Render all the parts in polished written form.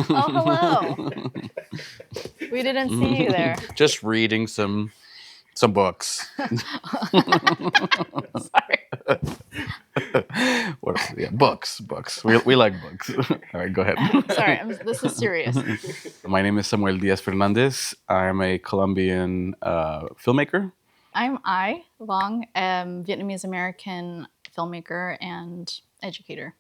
Oh, hello. We didn't see you there. Just reading some books. Sorry. Books. We like books. All right, go ahead. Sorry, this is serious. My name is Samuel Díaz Fernández. I'm a Colombian filmmaker. I'm Vuong, Vietnamese American filmmaker and educator.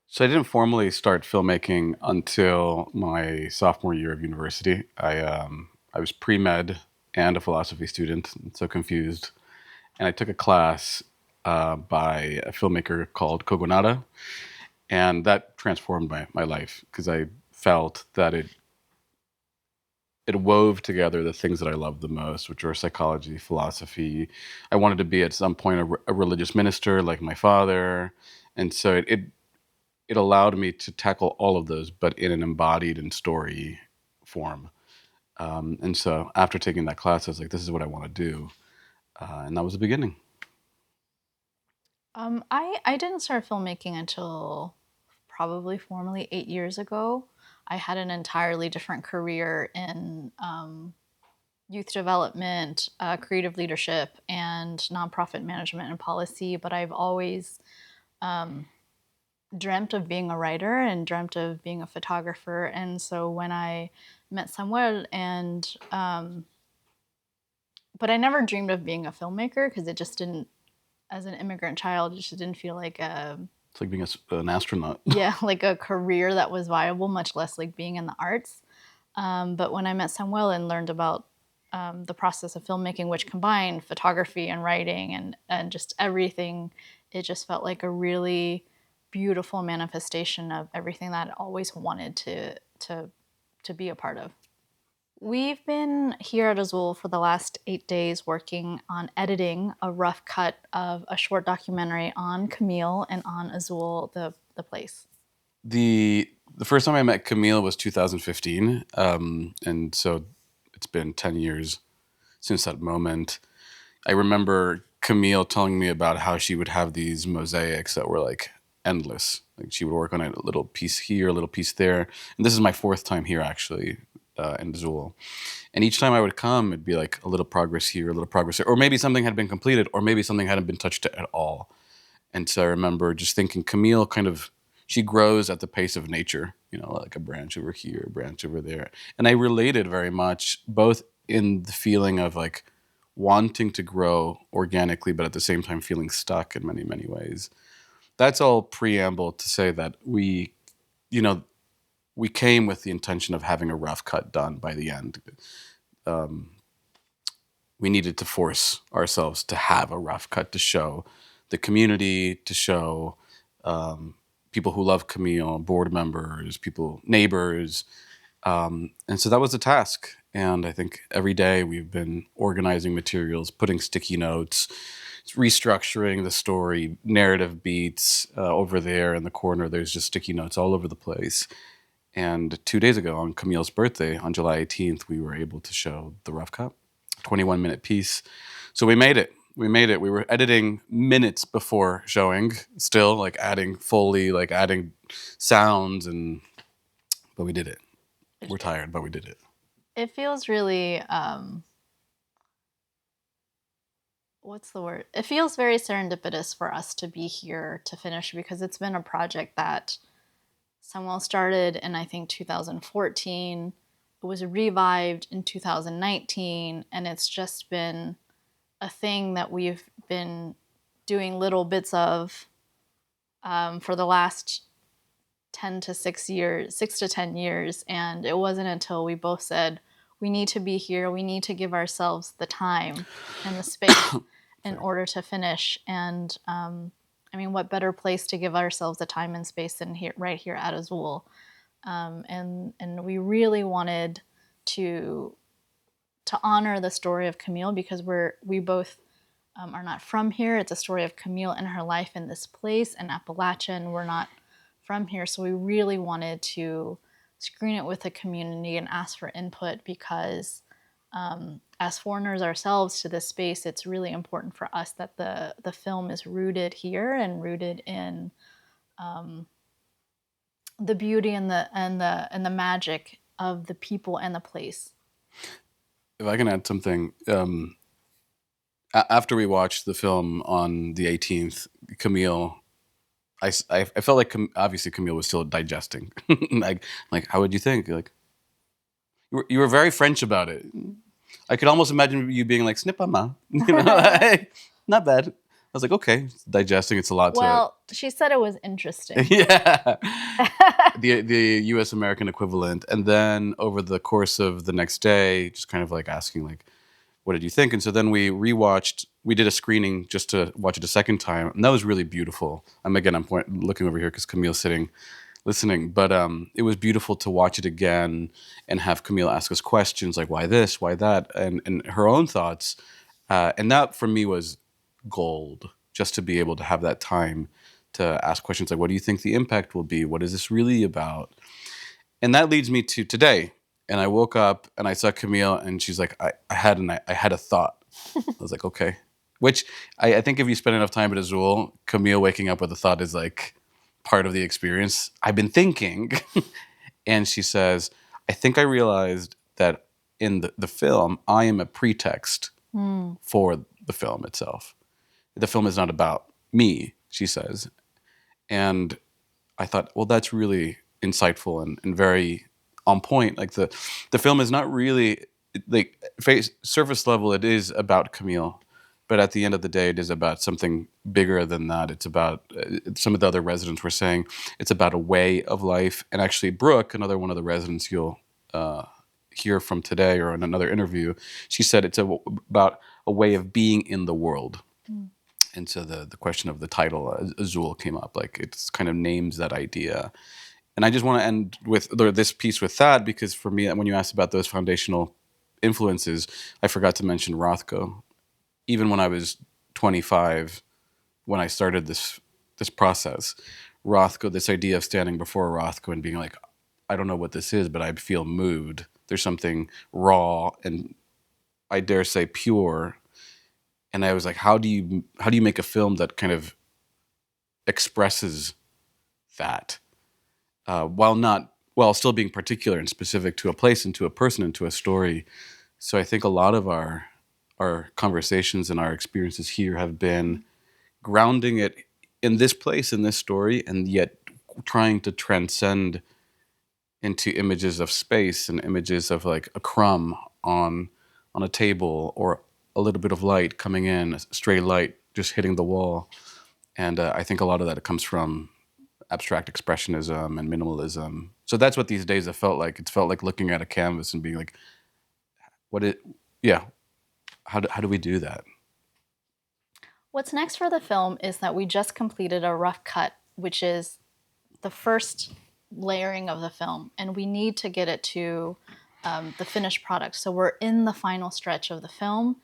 So I didn't formally start filmmaking until my sophomore year of university. I was pre-med and a philosophy student, so confused. And I took a class by a filmmaker called Kogonada, and that transformed my life because I felt that it wove together the things that I loved the most, which were psychology, philosophy. I wanted to be at some point a religious minister like my father, and so it allowed me to tackle all of those, but in an embodied and story form. And so after taking that class, I was like, this is what I want to do. And that was the beginning. I didn't start filmmaking until probably formally 8 years ago. I had an entirely different career in youth development, creative leadership, and nonprofit management and policy, but I've always dreamt of being a writer and dreamt of being a photographer. And so when I met Samuel but I never dreamed of being a filmmaker because it just didn't, as an immigrant child, it just didn't feel like it's like being an astronaut. Yeah, like a career that was viable, much less like being in the arts. But when I met Samuel and learned about the process of filmmaking, which combined photography and writing and just everything, it just felt like a really beautiful manifestation of everything that I always wanted to be a part of. We've been here at Azule for the last 8 days working on editing a rough cut of a short documentary on Camille and on Azule, the place. The first time I met Camille was 2015, and so it's been 10 years since that moment. I remember Camille telling me about how she would have these mosaics that were like endless. Like she would work on a little piece here, a little piece there. And this is my fourth time here actually in Azule. And each time I would come, it'd be like a little progress here, a little progress there, or maybe something had been completed, or maybe something hadn't been touched at all. And so I remember just thinking Camille she grows at the pace of nature, like a branch over here, a branch over there. And I related very much, both in the feeling of like wanting to grow organically, but at the same time feeling stuck in many, many ways. That's all preamble to say that we came with the intention of having a rough cut done by the end. We needed to force ourselves to have a rough cut to show the community, to show people who love Camille, board members, neighbors. And so that was the task. And I think every day we've been organizing materials, putting sticky notes, restructuring the story, narrative beats over there in the corner. There's just sticky notes all over the place. And 2 days ago, on Camille's birthday, on July 18th, we were able to show the rough cut, 21-minute piece. So we made it. We were editing minutes before showing, still like adding Foley, like adding sounds, but we did it. We're tired, but we did it. It feels really, what's the word? It feels very serendipitous for us to be here to finish because it's been a project that Samuel started in, I think, 2014. It was revived in 2019, and it's just been a thing that we've been doing little bits of for the last 6 to 10 years. And it wasn't until we both said, we need to be here, we need to give ourselves the time and the space in order to finish. And I mean, what better place to give ourselves the time and space than right here at Azule? And we really wanted to honor the story of Camille because we both are not from here. It's a story of Camille and her life in this place in Appalachia, and we're not from here. So we really wanted to screen it with the community and ask for input because as foreigners ourselves to this space, it's really important for us that the film is rooted here and rooted in the beauty and the magic of the people and the place. If I can add something, after we watched the film on the 18th, Camille, I felt like obviously Camille was still digesting. like how would you think? Like you were very French about it. I could almost imagine you being like snip ma, like, not bad. I was like, okay, digesting. It's a lot to. Well, she said it was interesting. Yeah, the U.S. American equivalent, and then over the course of the next day, just kind of like asking like, what did you think? And so then we rewatched. We did a screening just to watch it a second time, and that was really beautiful. I'm looking over here because Camille's sitting, listening. But it was beautiful to watch it again and have Camille ask us questions like, why this, why that, and her own thoughts. And that for me was gold, just to be able to have that time to ask questions like, what do you think the impact will be? What is this really about? And that leads me to today. And I woke up and I saw Camille, and she's like, I had a thought. I was like, okay. Which I think if you spend enough time at Azule, Camille waking up with a thought is like part of the experience. I've been thinking. And she says, I think I realized that in the film, I am a pretext for the film itself. The film is not about me, she says. And I thought, well, that's really insightful and very on point. Like the film is not really like surface level. It is about Camille, but at the end of the day, it is about something bigger than that. It's about some of the other residents were saying it's about a way of life. And actually, Brooke, another one of the residents you'll hear from today or in another interview, she said it's about a way of being in the world. And so the question of the title Azule came up, like it's kind of names that idea. And I just want to end with this piece with that, because for me, when you asked about those foundational influences, I forgot to mention Rothko. Even when I was 25, when I started this process, Rothko, this idea of standing before Rothko and being like, I don't know what this is, but I feel moved. There's something raw and I dare say pure. And I was like, how do you make a film that kind of expresses that while still being particular and specific to a place and to a person and to a story? So I think a lot of our conversations and our experiences here have been grounding it in this place, in this story, and yet trying to transcend into images of space and images of like a crumb on a table, or a little bit of light coming in, a stray light just hitting the wall. And I think a lot of that comes from abstract expressionism and minimalism. So that's what these days have felt like. It's felt like looking at a canvas and being like, yeah, how do we do that? What's next for the film is that we just completed a rough cut, which is the first layering of the film, and we need to get it to the finished product. So we're in the final stretch of the film,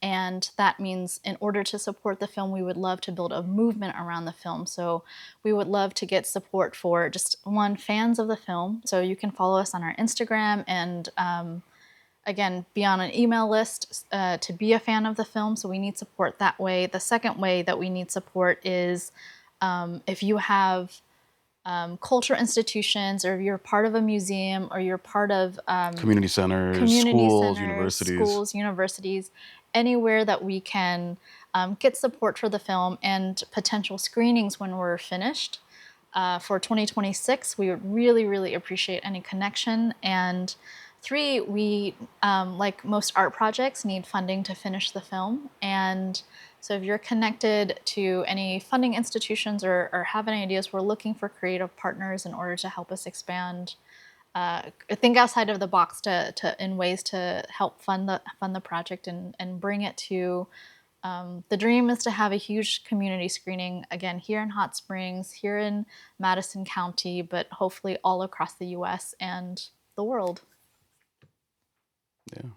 and that means in order to support the film, we would love to build a movement around the film. So we would love to get support for just fans of the film. So you can follow us on our Instagram and again, be on an email list to be a fan of the film. So we need support that way. The second way that we need support is if you have cultural institutions, or if you're part of a museum, or you're part of Community centers, schools, universities, anywhere that we can get support for the film and potential screenings when we're finished. For 2026, we would really, really appreciate any connection. And 3, we, like most art projects, need funding to finish the film. And so if you're connected to any funding institutions or have any ideas, we're looking for creative partners in order to help us expand, think outside of the box in ways to help fund the project and bring it to. The dream is to have a huge community screening, again, here in Hot Springs, here in Madison County, but hopefully all across the US and the world. Yeah.